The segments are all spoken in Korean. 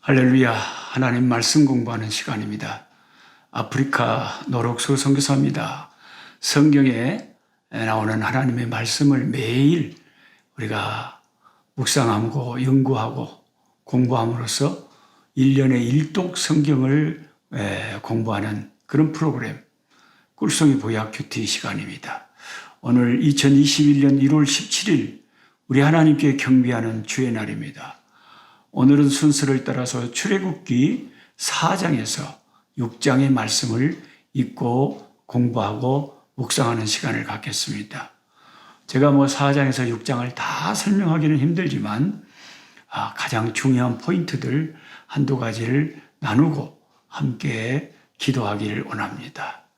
할렐루야. 하나님 말씀 공부하는 시간입니다. 아프리카 노록수 선교사입니다. 성경에 나오는 하나님의 말씀을 매일 우리가 묵상하고 연구하고 공부함으로써 1년에 1독 성경을 공부하는 그런 프로그램 꿀송이 보약 큐티 시간입니다. 오늘 2021년 1월 17일 우리 하나님께 경배하는 주의 날입니다. 오늘은 순서를 따라서 출애굽기 4장에서 6장의 말씀을 읽고 공부하고 묵상하는 시간을 갖겠습니다. 제가 4장에서 6장을 다 설명하기는 힘들지만 가장 중요한 포인트들 한두 가지를 나누고 함께 기도하기를 원합니다.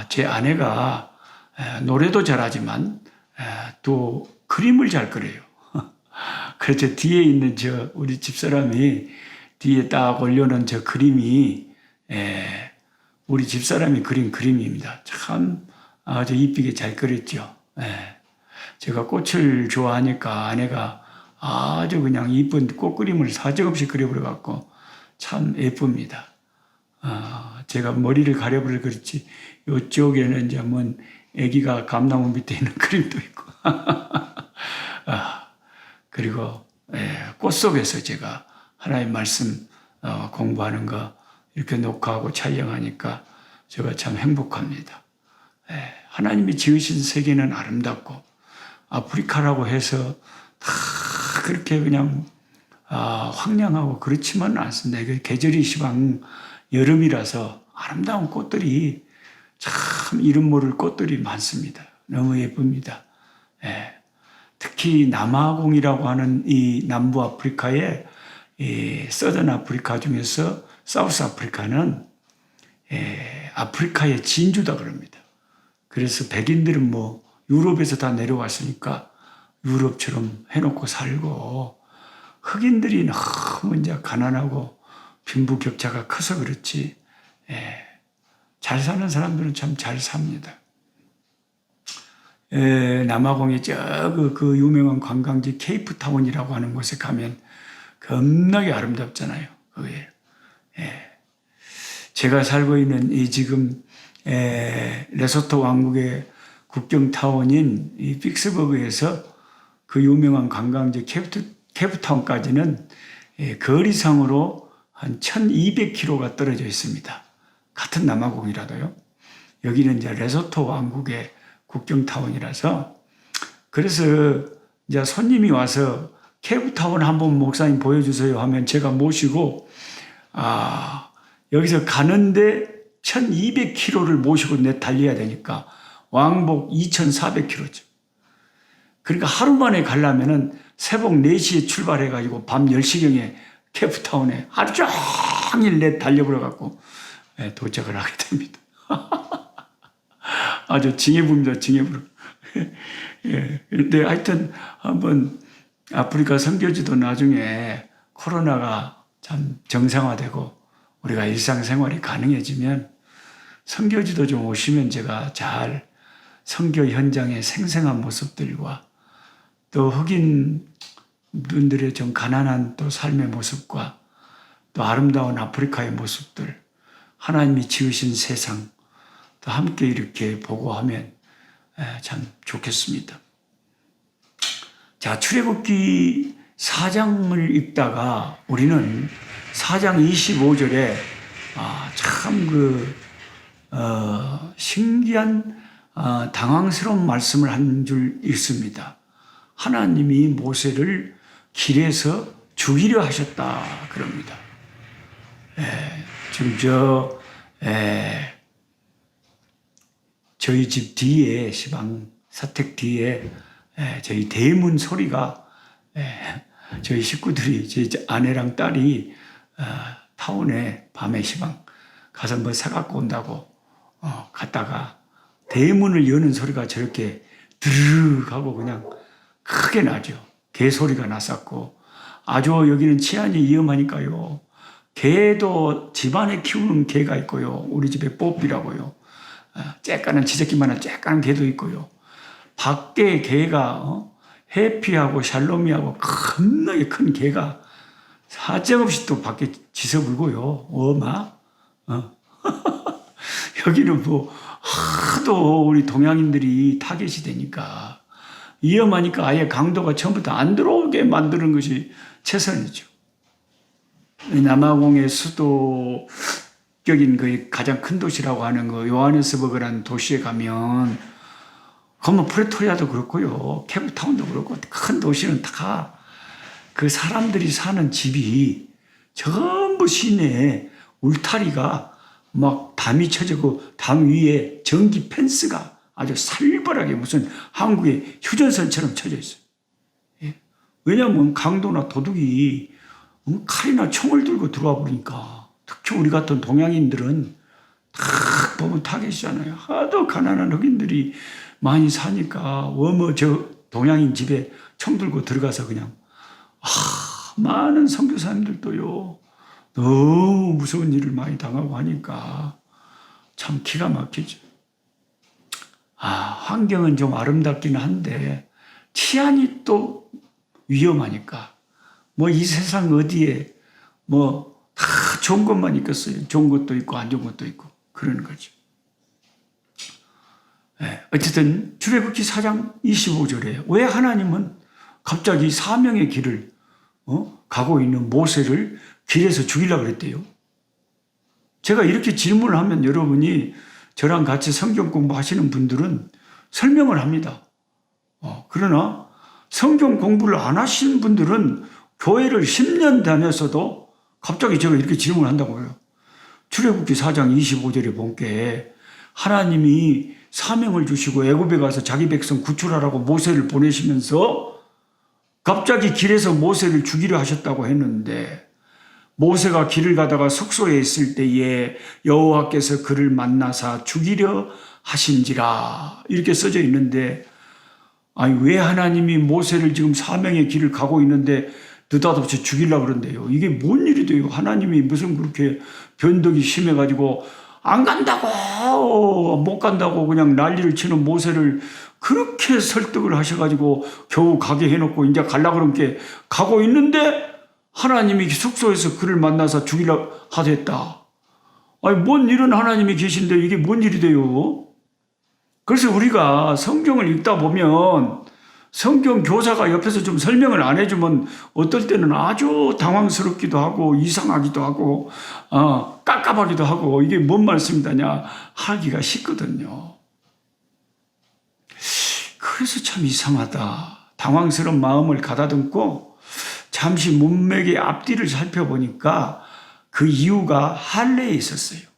제 아내가 노래도 잘하지만 또 그림을 잘 그려요. 그래서 뒤에 있는 우리 집사람이 뒤에 딱 올려놓은 저 그림이 우리 집사람이 그린 그림입니다. 참 아주 이쁘게 잘 그렸죠. 제가 꽃을 좋아하니까 아내가 아주 그냥 이쁜 꽃 그림을 사정없이 그려버려갖고 참 예쁩니다. 제가 머리를 가려버려 그렇지 이쪽에는 이제 애기가 감나무 밑에 있는 그림도 있고 그리고 꽃 속에서 제가 하나님 말씀 공부하는 거 이렇게 녹화하고 촬영하니까 제가 참 행복합니다. 하나님이 지으신 세계는 아름답고 아프리카라고 해서 다 그렇게 그냥 황량하고 그렇지만은 않습니다. 이게 계절이 시방 여름이라서 아름다운 꽃들이 참 이름 모를 꽃들이 많습니다. 너무 예쁩니다. 특히 남아공이라고 하는 이 남부 아프리카의 서던 아프리카 중에서 사우스 아프리카는 아프리카의 진주다 그럽니다. 그래서 백인들은 유럽에서 다 내려왔으니까 유럽처럼 해놓고 살고 흑인들이 너무 이제 가난하고 빈부격차가 커서 그렇지 잘 사는 사람들은 참 잘 삽니다. 남아공의 그 유명한 관광지 케이프타운이라고 하는 곳에 가면 겁나게 아름답잖아요. 그게. 제가 살고 있는 이 지금 레소토 왕국의 국경타운인 이 픽스버그에서 그 유명한 관광지 케이프타운까지는 거리상으로 한 1200km가 떨어져 있습니다. 같은 남아공이라도요. 여기는 이제 레소토 왕국의 국경타운이라서 그래서 이제 손님이 와서 케이프타운 한번 목사님 보여주세요 하면 제가 모시고 여기서 가는데 1200km를 모시고 달려야 되니까 왕복 2400km죠. 그러니까 하루 만에 가려면은 새벽 4시에 출발해가지고 밤 10시경에 케이프타운에 하루 종일 달려버려갖고 도착을 하게 됩니다. 아주 징해부입니다, 징해부. 그런데 하여튼 한번 아프리카 선교지도 나중에 코로나가 참 정상화되고 우리가 일상생활이 가능해지면 선교지도 좀 오시면 제가 잘 선교 현장의 생생한 모습들과 또 흑인 분들의 좀 가난한 또 삶의 모습과 또 아름다운 아프리카의 모습들, 하나님이 지으신 세상 또 함께 이렇게 보고하면 참 좋겠습니다. 자, 출애굽기 4장을 읽다가 우리는 4장 25절에 참 신기한 당황스러운 말씀을 한 줄 읽습니다. 하나님이 모세를 길에서 죽이려 하셨다 그럽니다. 지금 저희 집 뒤에 시방 사택 뒤에 저희 대문 소리가 저희 식구들이 제 아내랑 딸이 타운에 밤에 시방 가서 사갖고 온다고 갔다가 대문을 여는 소리가 저렇게 드르륵 하고 그냥 크게 나죠. 개 소리가 났었고 아주 여기는 치안이 위험하니까요. 개도 집안에 키우는 개가 있고요. 우리 집에 뽀삐라고요. 쬐까는 지새끼만한 쬐까는 개도 있고요. 밖에 개가 해피하고 샬롬이하고 겁나게 큰 개가 사정없이 또 밖에 지서불고요. 어. 여기는 뭐 하도 우리 동양인들이 타겟이 되니까 위험하니까 아예 강도가 처음부터 안 들어오게 만드는 것이 최선이죠. 남아공의 수도격인 그 가장 큰 도시라고 하는 그 요하네스버그라는 도시에 가면 그뭐 프레토리아도 그렇고요. 케이프타운도 그렇고 큰 도시는 다 그 사람들이 사는 집이 전부 시내에 울타리가 막 담이 쳐지고 담 위에 전기 펜스가 아주 살벌하게 무슨 한국의 휴전선처럼 쳐져 있어요. 예? 왜냐하면 강도나 도둑이 칼이나 총을 들고 들어와 보니까 특히 우리 같은 동양인들은 딱 보면 타겟이잖아요. 하도 가난한 흑인들이 많이 사니까 저 동양인 집에 총 들고 들어가서 그냥 많은 선교사님들도요 너무 무서운 일을 많이 당하고 하니까 참 기가 막히죠. 환경은 좀 아름답기는 한데 치안이 또 위험하니까 뭐 이 세상 어디에 뭐 다 좋은 것만 있겠어요. 좋은 것도 있고 안 좋은 것도 있고 그러는 거죠. 어쨌든 출애굽기 4장 25절에 왜 하나님은 갑자기 사명의 길을 가고 있는 모세를 길에서 죽이려고 그랬대요. 제가 이렇게 질문을 하면 여러분이 저랑 같이 성경 공부하시는 분들은 설명을 합니다. 그러나 성경 공부를 안 하신 분들은 교회를 10년 다녔어도 갑자기 제가 이렇게 질문을 한다고요. 출애굽기 4장 25절에 본게 하나님이 사명을 주시고 애굽에 가서 자기 백성 구출하라고 모세를 보내시면서 갑자기 길에서 모세를 죽이려 하셨다고 했는데 모세가 길을 가다가 숙소에 있을 때에 여호와께서 그를 만나사 죽이려 하신지라 이렇게 써져 있는데 왜 하나님이 모세를 지금 사명의 길을 가고 있는데 느닷없이 죽이려고 그런대요. 이게 뭔 일이 돼요. 하나님이 무슨 그렇게 변덕이 심해가지고 안 간다고 못 간다고 그냥 난리를 치는 모세를 그렇게 설득을 하셔가지고 겨우 가게 해놓고 이제 가려고 그런 게 가고 있는데 하나님이 숙소에서 그를 만나서 죽이려 하셨다. 뭔 이런 하나님이 계신데 이게 뭔 일이 돼요? 그래서 우리가 성경을 읽다 보면 성경 교사가 옆에서 좀 설명을 안 해주면 어떨 때는 아주 당황스럽기도 하고 이상하기도 하고 깝깝하기도 하고 이게 뭔 말씀이다냐 하기가 쉽거든요. 그래서 참 이상하다. 당황스러운 마음을 가다듬고 잠시 문맥의 앞뒤를 살펴보니까 그 이유가 할례에 있었어요.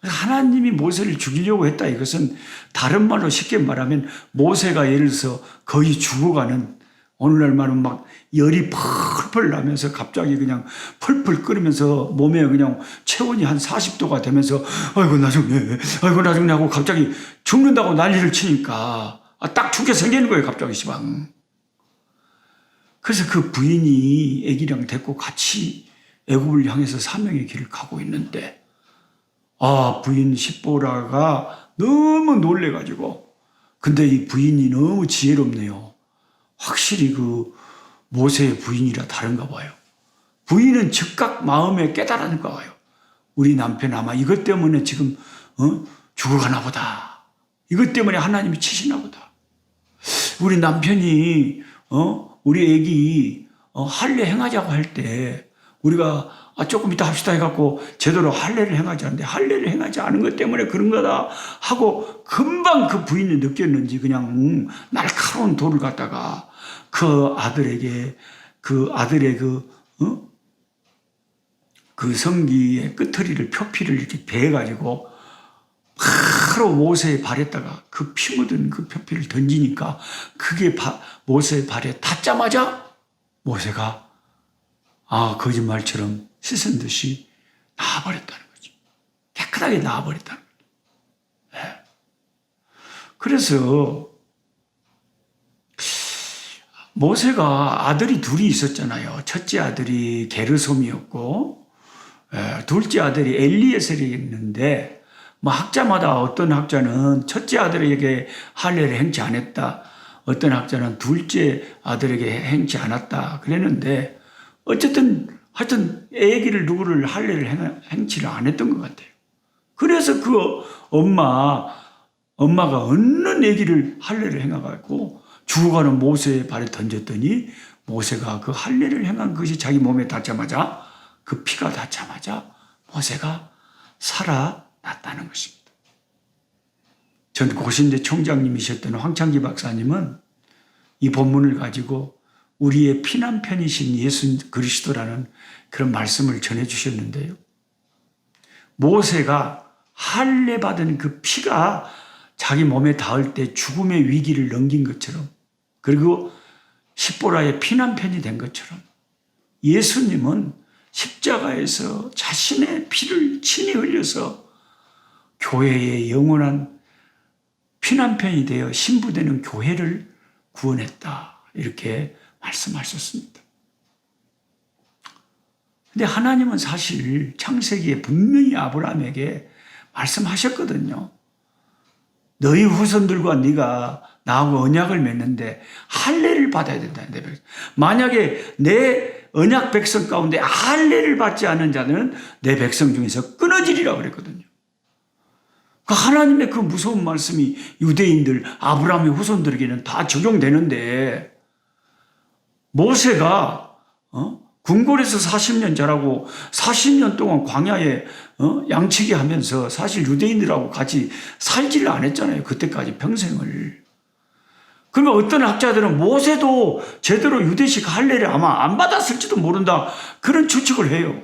하나님이 모세를 죽이려고 했다. 이것은 다른 말로 쉽게 말하면 모세가 예를 들어서 거의 죽어가는 오늘날 말은 막 열이 펄펄 나면서 갑자기 그냥 펄펄 끓으면서 몸에 그냥 체온이 한 40도가 되면서 아이고 나중에 하고 갑자기 죽는다고 난리를 치니까 딱 죽게 생기는 거예요. 갑자기 시방. 그래서 그 부인이 아기랑 데리고 같이 애굽을 향해서 사명의 길을 가고 있는데 부인 십보라가 너무 놀래가지고 근데 이 부인이 너무 지혜롭네요. 확실히 그 모세의 부인이라 다른가 봐요. 부인은 즉각 마음에 깨달았는가 봐요. 우리 남편 아마 이것 때문에 지금 죽어가나 보다. 이것 때문에 하나님이 치시나 보다. 우리 남편이 우리 애기 할례 행하자고 할 때 우리가 조금 이따 합시다 해갖고 제대로 할례를 행하지 않는데 할례를 행하지 않은 것 때문에 그런 거다 하고 금방 그 부인이 느꼈는지 그냥 날카로운 돌을 갖다가 그 아들에게 그 아들의 그 성기의 끄트리를 표피를 이렇게 베어가지고 바로 모세의 발에다가 그 피 묻은 그 표피를 던지니까 그게 모세의 발에 닿자마자 모세가 거짓말처럼 씻은 듯이 나아버렸다는 거죠. 깨끗하게 나아버렸다는 거죠. 네. 그래서 모세가 아들이 둘이 있었잖아요. 첫째 아들이 게르솜이었고 둘째 아들이 엘리에셀이었는데 학자마다 어떤 학자는 첫째 아들에게 할례를 행치 않았다. 어떤 학자는 둘째 아들에게 행치 않았다. 그랬는데 어쨌든 하여튼 애기를 누구를 할례를 행치를 안 했던 것 같아요. 그래서 그 엄마가 얻는 애기를 할례를 행해가지고 죽어가는 모세의 발에 던졌더니 모세가 그 할례를 행한 것이 자기 몸에 닿자마자 그 피가 닿자마자 모세가 살아났다는 것입니다. 전 고신대 총장님이셨던 황창기 박사님은 이 본문을 가지고 우리의 피난편이신 예수 그리스도라는 그런 말씀을 전해주셨는데요. 모세가 할례 받은 그 피가 자기 몸에 닿을 때 죽음의 위기를 넘긴 것처럼, 그리고 십보라의 피난편이 된 것처럼 예수님은 십자가에서 자신의 피를 친히 흘려서 교회의 영원한 피난편이 되어 신부되는 교회를 구원했다, 이렇게 말씀하셨습니다. 근데 하나님은 사실 창세기에 분명히 아브라함에게 말씀하셨거든요. 너희 후손들과 네가 나하고 언약을 맺는데 할례를 받아야 된다. 만약에 내 언약 백성 가운데 할례를 받지 않는 자는 내 백성 중에서 끊어지리라고 그랬거든요. 그 하나님의 그 무서운 말씀이 유대인들, 아브라함의 후손들에게는 다 적용되는데, 모세가 궁궐에서 40년 자라고 40년 동안 광야에 양치기 하면서 사실 유대인들하고 같이 살지를 안 했잖아요. 그때까지 평생을. 그러면 어떤 학자들은 모세도 제대로 유대식 할례를 아마 안 받았을지도 모른다, 그런 추측을 해요.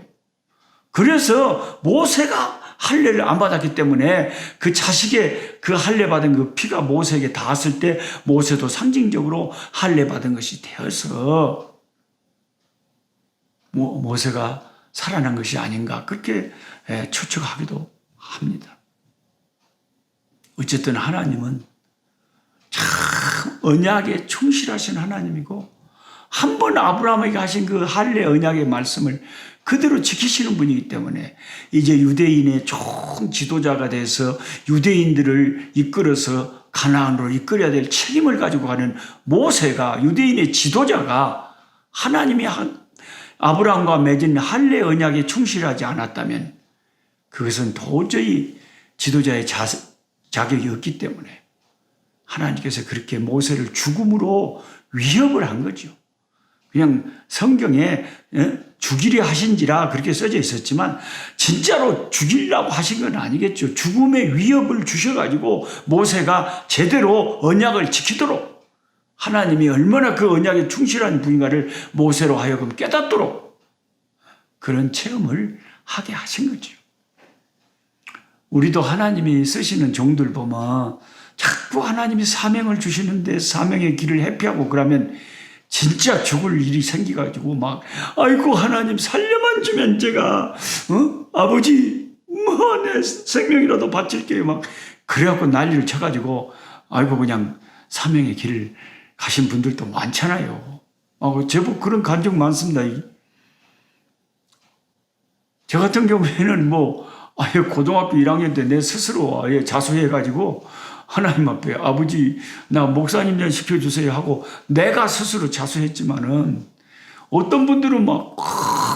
그래서 모세가 할례를 안 받았기 때문에 그 자식의 그 할례 받은 그 피가 모세에게 닿았을 때 모세도 상징적으로 할례 받은 것이 되어서 모세가 살아난 것이 아닌가, 그렇게 추측하기도 합니다. 어쨌든 하나님은 참 언약에 충실하신 하나님이고, 한 번 아브라함에게 하신 그 할례 언약의 말씀을 그대로 지키시는 분이기 때문에 이제 유대인의 총 지도자가 돼서 유대인들을 이끌어서 가나안으로 이끌어야 될 책임을 가지고 가는 모세가, 유대인의 지도자가 하나님이 아브라함과 맺은 할례 언약에 충실하지 않았다면 그것은 도저히 지도자의 자격이 없기 때문에 하나님께서 그렇게 모세를 죽음으로 위협을 한 거죠. 그냥 성경에 죽이려 하신지라 그렇게 써져 있었지만 진짜로 죽이려고 하신 건 아니겠죠. 죽음의 위협을 주셔가지고 모세가 제대로 언약을 지키도록, 하나님이 얼마나 그 언약에 충실한 분인가를 모세로 하여금 깨닫도록 그런 체험을 하게 하신 거죠. 우리도 하나님이 쓰시는 종들 보면 자꾸 하나님이 사명을 주시는데 사명의 길을 회피하고 그러면 진짜 죽을 일이 생겨가지고 막, 아이고 하나님 살려만 주면 제가 아버지 뭐 내 생명이라도 바칠게요, 막 그래갖고 난리를 쳐가지고 아이고 그냥 사명의 길을 가신 분들도 많잖아요. 제법 그런 간증 많습니다. 저 같은 경우에는 아예 고등학교 1학년 때 내 스스로 아예 자수해가지고 하나님 앞에 아버지 나 목사님 좀 시켜주세요 하고 내가 스스로 자수했지만은, 어떤 분들은 막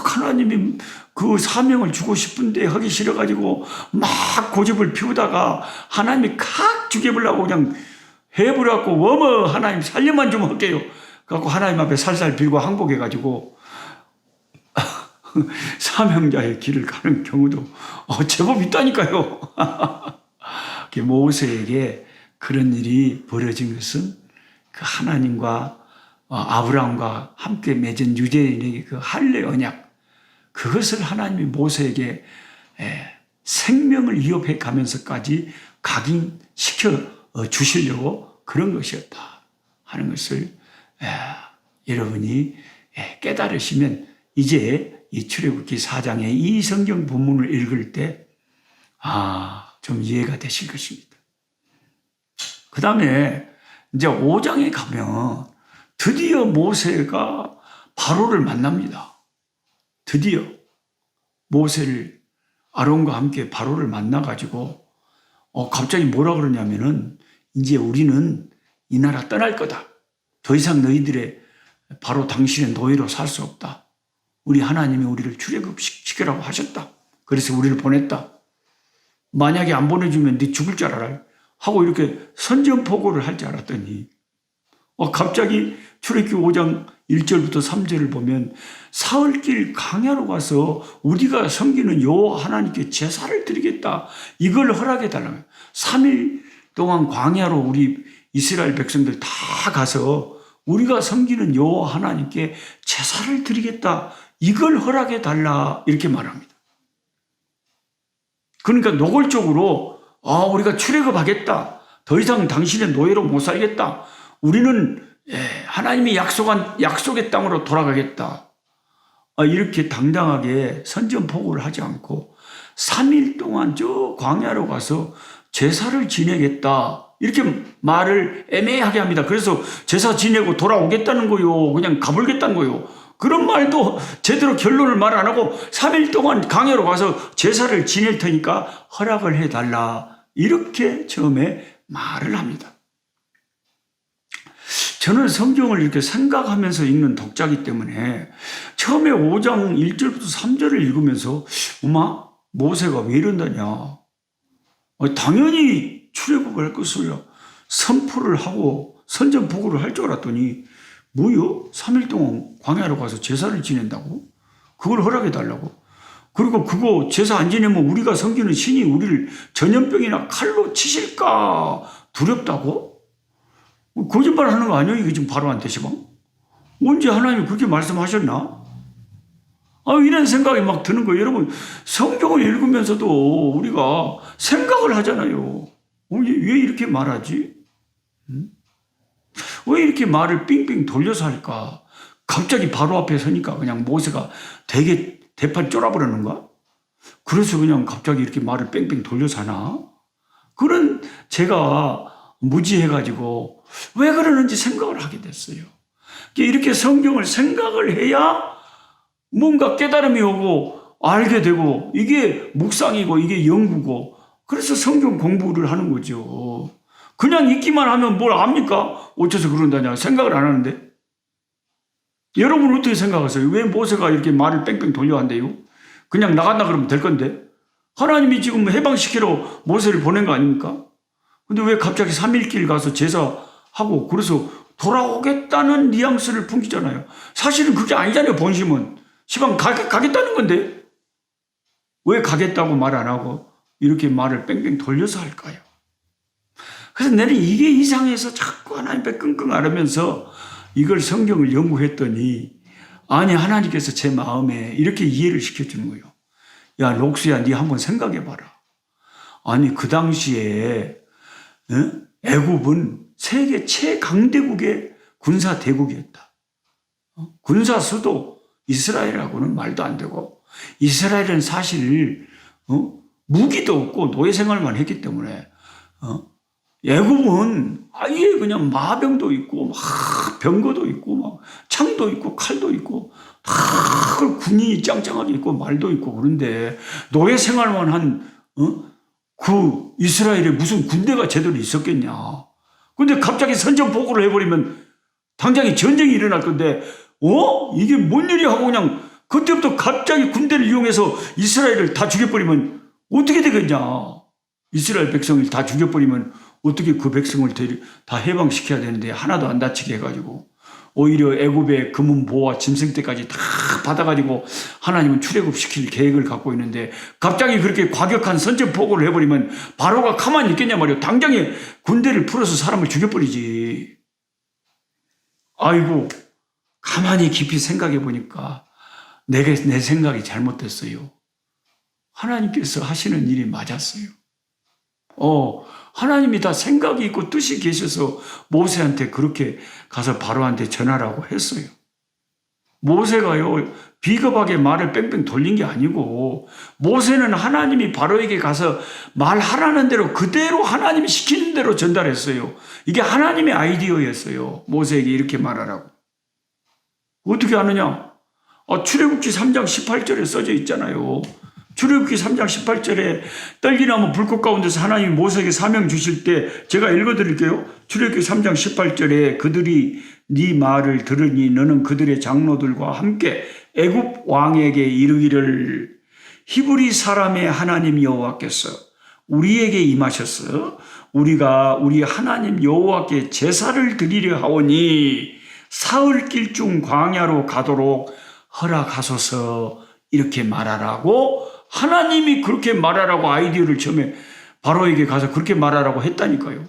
하나님이 그 사명을 주고 싶은데 하기 싫어가지고 막 고집을 피우다가 하나님이 칵 죽여보려고 그냥 해버려갖고 어머 하나님 살려만 좀 할게요 그래갖고 하나님 앞에 살살 빌고 항복해가지고 사명자의 길을 가는 경우도 제법 있다니까요. 모세에게 그런 일이 벌어진 것은 그 하나님과 아브라함과 함께 맺은 유대인에게 그 할례 언약, 그것을 하나님이 모세에게 생명을 위협해 가면서까지 각인시켜 주시려고 그런 것이었다 하는 것을 여러분이 깨달으시면 이제 이 출애굽기 4장의 이 성경 본문을 읽을 때 좀 이해가 되실 것입니다. 그 다음에 이제 5장에 가면 드디어 모세가 바로를 만납니다. 드디어 모세를 아론과 함께 바로를 만나가지고 갑자기 뭐라 그러냐면은 이제 우리는 이 나라 떠날 거다. 더 이상 너희들의 바로 당신의 노예로 살 수 없다. 우리 하나님이 우리를 출애굽시키라고 하셨다. 그래서 우리를 보냈다. 만약에 안 보내주면 네 죽을 줄 알아라 하고 이렇게 선전포고를 할 줄 알았더니 갑자기 출애굽기 5장 1절부터 3절을 보면 사흘길 광야로 가서 우리가 섬기는 여호와 하나님께 제사를 드리겠다. 이걸 허락해 달라고. 3일 동안 광야로 우리 이스라엘 백성들 다 가서 우리가 섬기는 여호와 하나님께 제사를 드리겠다. 이걸 허락해 달라 이렇게 말합니다. 그러니까 노골적으로 우리가 출애굽하겠다. 더 이상 당신의 노예로 못 살겠다. 우리는 하나님이 약속한 약속의 땅으로 돌아가겠다. 이렇게 당당하게 선전포고를 하지 않고 3일 동안 저 광야로 가서 제사를 지내겠다. 이렇게 말을 애매하게 합니다. 그래서 제사 지내고 돌아오겠다는 거요. 그냥 가볼겠다는 거요. 그런 말도 제대로 결론을 말 안 하고 3일 동안 광야로 가서 제사를 지낼 테니까 허락을 해달라. 이렇게 처음에 말을 합니다. 저는 성경을 이렇게 생각하면서 읽는 독자이기 때문에 처음에 5장 1절부터 3절을 읽으면서 엄마 모세가 왜 이런다냐. 당연히 출애굽을 할 것을 선포를 하고 선전포고를 할 줄 알았더니 뭐요? 3일 동안 광야로 가서 제사를 지낸다고? 그걸 허락해 달라고? 그리고 그거 제사 안 지내면 우리가 섬기는 신이 우리를 전염병이나 칼로 치실까 두렵다고? 거짓말 하는 거 아니에요? 이게 지금 바로한테 시방? 언제 하나님이 그렇게 말씀하셨나? 이런 생각이 막 드는 거예요. 여러분, 성경을 읽으면서도 우리가 생각을 하잖아요. 왜 이렇게 말하지? 왜 이렇게 말을 빙빙 돌려서 할까? 갑자기 바로 앞에 서니까 그냥 모세가 되게 대판 쫄아버렸는가? 그래서 그냥 갑자기 이렇게 말을 뺑뺑 돌려서 하나? 그런 제가 무지해가지고 왜 그러는지 생각을 하게 됐어요. 이렇게 성경을 생각을 해야 뭔가 깨달음이 오고 알게 되고 이게 묵상이고 이게 연구고 그래서 성경 공부를 하는 거죠. 그냥 읽기만 하면 뭘 압니까? 어째서 그런다냐 생각을 안 하는데. 여러분 어떻게 생각하세요? 왜 모세가 이렇게 말을 뺑뺑 돌려 한대요? 그냥 나간다 그러면 될 건데. 하나님이 지금 해방시키러 모세를 보낸 거 아닙니까? 근데 왜 갑자기 3일길 가서 제사하고 그래서 돌아오겠다는 뉘앙스를 풍기잖아요. 사실은 그게 아니잖아요. 본심은. 시방 가겠다는 건데 왜 가겠다고 말 안 하고 이렇게 말을 뺑뺑 돌려서 할까요? 그래서 나는 이게 이상해서 자꾸 하나님 앞에 끙끙 앓으면서 이걸 성경을 연구했더니 아니 하나님께서 제 마음에 이렇게 이해를 시켜주는 거예요. 야 록수야 네 한번 생각해봐라. 아니 그 당시에 애굽은 세계 최강대국의 군사 대국이었다. 군사 수도 이스라엘하고는 말도 안 되고 이스라엘은 사실 무기도 없고 노예 생활만 했기 때문에 애굽은 아예 그냥 마병도 있고 막 병거도 있고 막 창도 있고 칼도 있고 다 군인이 짱짱하게 있고 말도 있고 그런데 노예 생활만 한 그 이스라엘에 무슨 군대가 제대로 있었겠냐. 근데 갑자기 선전포고를 해버리면 당장에 전쟁이 일어날 건데 이게 뭔 일이야 하고 그냥 그때부터 갑자기 군대를 이용해서 이스라엘을 다 죽여버리면 어떻게 되겠냐. 이스라엘 백성을 다 죽여버리면 어떻게 그 백성을 다 해방시켜야 되는데 하나도 안 다치게 해가지고 오히려 애굽의 금은보화 짐승떼까지 다 받아가지고 하나님은 출애굽시킬 계획을 갖고 있는데 갑자기 그렇게 과격한 선전포고를 해버리면 바로가 가만히 있겠냐 말이에요. 당장에 군대를 풀어서 사람을 죽여버리지. 아이고 가만히 깊이 생각해 보니까 내 생각이 잘못됐어요. 하나님께서 하시는 일이 맞았어요. 하나님이 다 생각이 있고 뜻이 계셔서 모세한테 그렇게 가서 바로한테 전하라고 했어요. 모세가요 비겁하게 말을 뺑뺑 돌린 게 아니고 모세는 하나님이 바로에게 가서 말하라는 대로 그대로 하나님이 시키는 대로 전달했어요. 이게 하나님의 아이디어였어요. 모세에게 이렇게 말하라고. 어떻게 하느냐? 출애굽기 3장 18절에 써져 있잖아요. 출애굽기 3장 18절에 떨기나무 불꽃 가운데서 하나님이 모세에게 사명 주실 때 제가 읽어드릴게요. 출애굽기 3장 18절에 그들이 네 말을 들으니 너는 그들의 장로들과 함께 애굽 왕에게 이르기를 히브리 사람의 하나님 여호와께서 우리에게 임하셔서 우리가 우리 하나님 여호와께 제사를 드리려 하오니 사흘길 중 광야로 가도록 허락하소서 이렇게 말하라고 하나님이 그렇게 말하라고 아이디어를 처음에 바로에게 가서 그렇게 말하라고 했다니까요.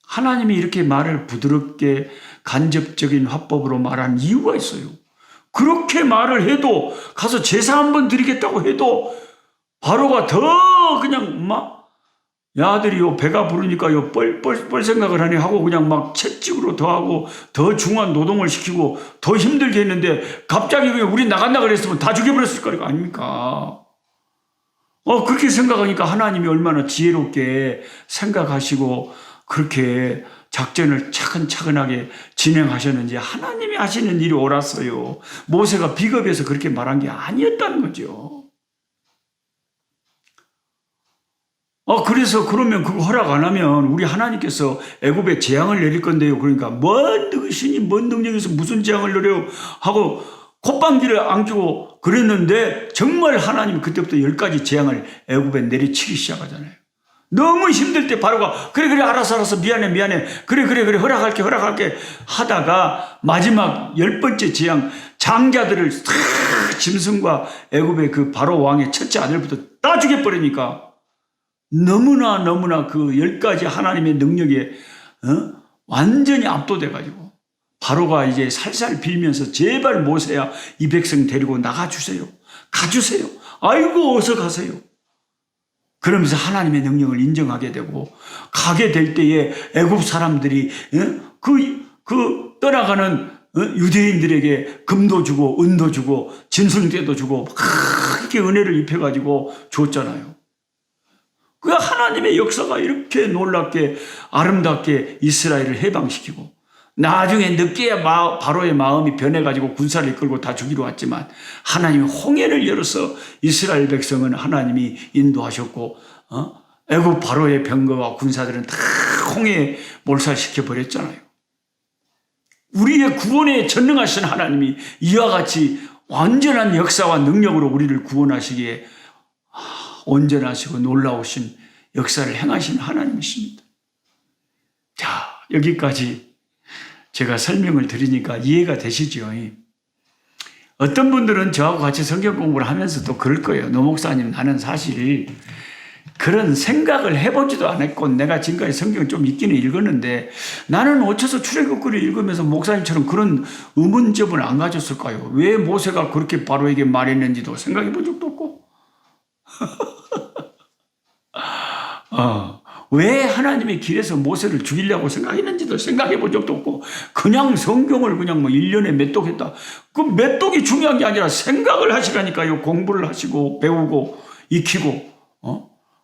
하나님이 이렇게 말을 부드럽게 간접적인 화법으로 말한 이유가 있어요. 그렇게 말을 해도 가서 제사 한번 드리겠다고 해도 바로가 더 그냥 막 야 아들이 요 배가 부르니까 요 뻘 생각을 하네 하고 그냥 막 채찍으로 더 하고 더 중한 노동을 시키고 더 힘들게 했는데 갑자기 그냥 우리 나간다 그랬으면 다 죽여버렸을 거 아닙니까? 그렇게 생각하니까 하나님이 얼마나 지혜롭게 생각하시고 그렇게 작전을 차근차근하게 진행하셨는지 하나님이 하시는 일이 옳았어요. 모세가 비겁해서 그렇게 말한 게 아니었다는 거죠. 그래서 그러면 그거 허락 안 하면 우리 하나님께서 애굽에 재앙을 내릴 건데요. 그러니까 뭔 신이 뭔 능력에서 무슨 재앙을 내려 하고 콧방귀를 안기고 그랬는데 정말 하나님이 그때부터 10가지 재앙을 애굽에 내리치기 시작하잖아요. 너무 힘들 때 바로가 그래 알았어 미안해 그래 허락할게 하다가 마지막 10번째 재앙 장자들을 다 짐승과 애굽의 그 바로 왕의 첫째 아들부터 다 죽여버리니까 너무나 그 10가지 하나님의 능력에 완전히 압도돼가지고 바로가 이제 살살 빌면서 제발 모세야 이 백성 데리고 나가주세요. 가주세요. 아이고 어서 가세요. 그러면서 하나님의 능력을 인정하게 되고 가게 될 때에 애굽 사람들이 그 떠나가는 유대인들에게 금도 주고 은도 주고 진술대도 주고 크게 은혜를 입혀가지고 줬잖아요. 그 하나님의 역사가 이렇게 놀랍게 아름답게 이스라엘을 해방시키고 나중에 늦게야 바로의 마음이 변해가지고 군사를 이끌고 다 죽이러 왔지만 하나님이 홍해를 열어서 이스라엘 백성은 하나님이 인도하셨고 애굽 바로의 병거와 군사들은 다 홍해에 몰살시켜 버렸잖아요. 우리의 구원에 전능하신 하나님이 이와 같이 완전한 역사와 능력으로 우리를 구원하시기에 온전하시고 놀라우신 역사를 행하신 하나님이십니다. 자, 여기까지 제가 설명을 드리니까 이해가 되시죠? 어떤 분들은 저하고 같이 성경 공부를 하면서도 그럴 거예요. 노 목사님, 나는 사실 그런 생각을 해보지도 않았고 내가 지금까지 성경을 좀 읽기는 읽었는데 나는 어째서 출애굽기를 읽으면서 목사님처럼 그런 의문점을 안 가졌을까요? 왜 모세가 그렇게 바로에게 말했는지도 생각해 본 적도 없고 왜 하나님의 길에서 모세를 죽이려고 생각했는지도 생각해 본 적도 없고 그냥 성경을 그냥 1년에 몇 독 했다. 그 몇 독이 중요한 게 아니라 생각을 하시라니까요. 공부를 하시고 배우고 익히고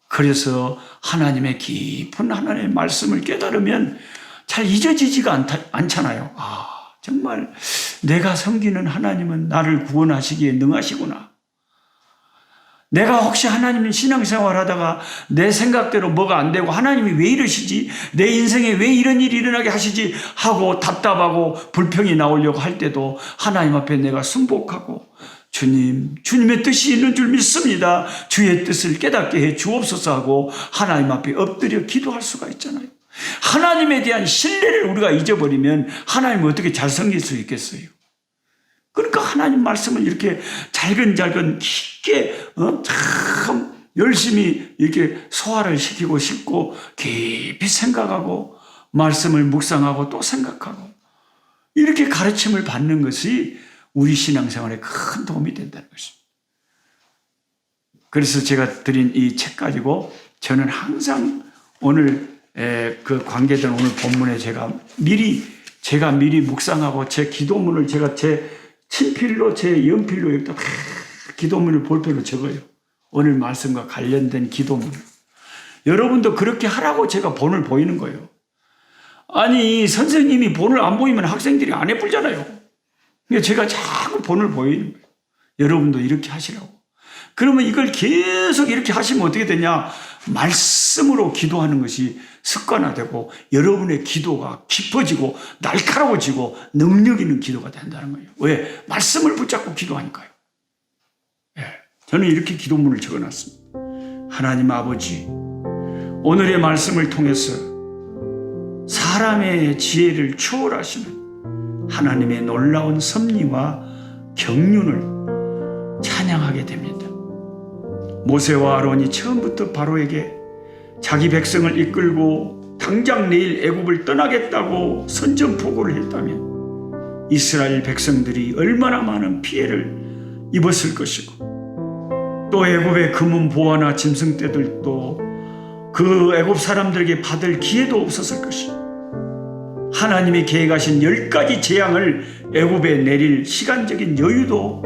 그래서 하나님의 깊은 하나님의 말씀을 깨달으면 잘 잊어지지가 않잖아요. 정말 내가 섬기는 하나님은 나를 구원하시기에 능하시구나. 내가 혹시 하나님 신앙생활 하다가 내 생각대로 뭐가 안 되고 하나님이 왜 이러시지? 내 인생에 왜 이런 일이 일어나게 하시지? 하고 답답하고 불평이 나오려고 할 때도 하나님 앞에 내가 순복하고 주님의 뜻이 있는 줄 믿습니다. 주의 뜻을 깨닫게 해 주옵소서 하고 하나님 앞에 엎드려 기도할 수가 있잖아요. 하나님에 대한 신뢰를 우리가 잊어버리면 하나님을 어떻게 잘 섬길 수 있겠어요? 그러니까 하나님 말씀을 이렇게 잘근잘근 깊게 참 열심히 이렇게 소화를 시키고 싶고 깊이 생각하고 말씀을 묵상하고 또 생각하고 이렇게 가르침을 받는 것이 우리 신앙생활에 큰 도움이 된다는 것입니다. 그래서 제가 드린 이 책 가지고 저는 항상 오늘 그 관계된 오늘 본문에 제가 미리 묵상하고 제 기도문을 제가 제 친필로 제 연필로 여기다 기도문을 볼펜으로 적어요. 오늘 말씀과 관련된 기도문. 여러분도 그렇게 하라고 제가 본을 보이는 거예요. 아니 선생님이 본을 안 보이면 학생들이 안 해불잖아요. 그러니까 제가 자꾸 본을 보이는 거예요. 여러분도 이렇게 하시라고. 그러면 이걸 계속 이렇게 하시면 어떻게 되냐? 말씀으로 기도하는 것이 습관화되고 여러분의 기도가 깊어지고 날카로워지고 능력 있는 기도가 된다는 거예요. 왜? 말씀을 붙잡고 기도하니까요. 예, 저는 이렇게 기도문을 적어놨습니다. 하나님 아버지, 오늘의 말씀을 통해서 사람의 지혜를 초월하시는 하나님의 놀라운 섭리와 경륜을 찬양하게 됩니다. 모세와 아론이 처음부터 바로에게 자기 백성을 이끌고 당장 내일 애굽을 떠나겠다고 선전포고를 했다면 이스라엘 백성들이 얼마나 많은 피해를 입었을 것이고, 또 애굽의 금은 보화나 짐승떼들도 그 애굽 사람들에게 받을 기회도 없었을 것이고, 하나님이 계획하신 10가지 재앙을 애굽에 내릴 시간적인 여유도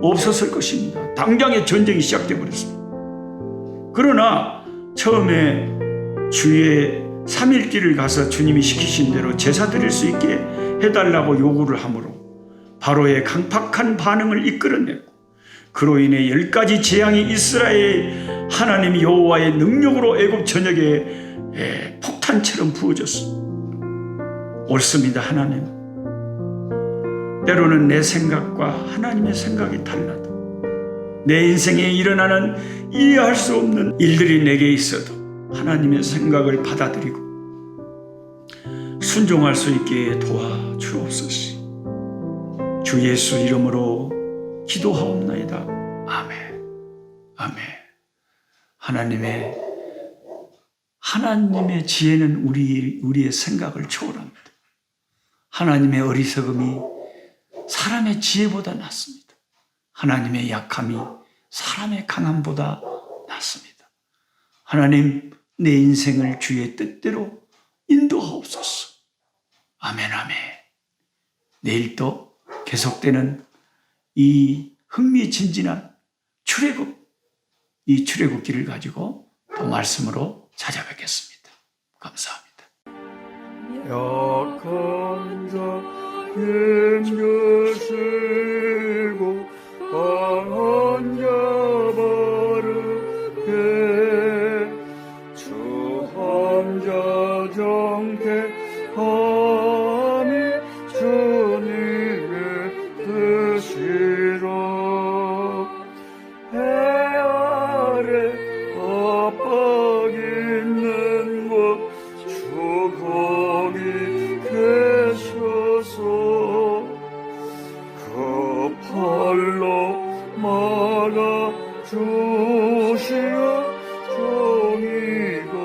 없었을 것입니다. 당장에 전쟁이 시작돼 버렸습니다. 그러나 처음에 주의 3일길을 가서 주님이 시키신 대로 제사 드릴 수 있게 해달라고 요구를 하므로 바로의 강팍한 반응을 이끌어냈고, 그로 인해 10가지 재앙이 이스라엘 하나님 여호와의 능력으로 애굽 전역에 폭탄처럼 부어졌습니다. 옳습니다. 하나님, 때로는 내 생각과 하나님의 생각이 달라도 내 인생에 일어나는 이해할 수 없는 일들이 내게 있어도 하나님의 생각을 받아들이고 순종할 수 있게 도와주옵소서. 주 예수 이름으로 기도하옵나이다. 아멘. 아멘. 하나님의 지혜는 우리의 생각을 초월합니다. 하나님의 어리석음이 사람의 지혜보다 낫습니다. 하나님의 약함이 사람의 강함보다 낫습니다. 하나님, 내 인생을 주의 뜻대로 인도하옵소서. 아멘, 아멘. 내일 또 계속되는 이 흥미진진한 출애굽, 이 출애굽기를 가지고 또 말씀으로 찾아뵙겠습니다. 감사합니다. 약한 자 힘주시고 강한 자 바르게 주 함자 정택함이 주님의 뜻이라. 해 아래 압박 있는 곳 주 거기 계셔서 그 팔로 막아 주시어 종이가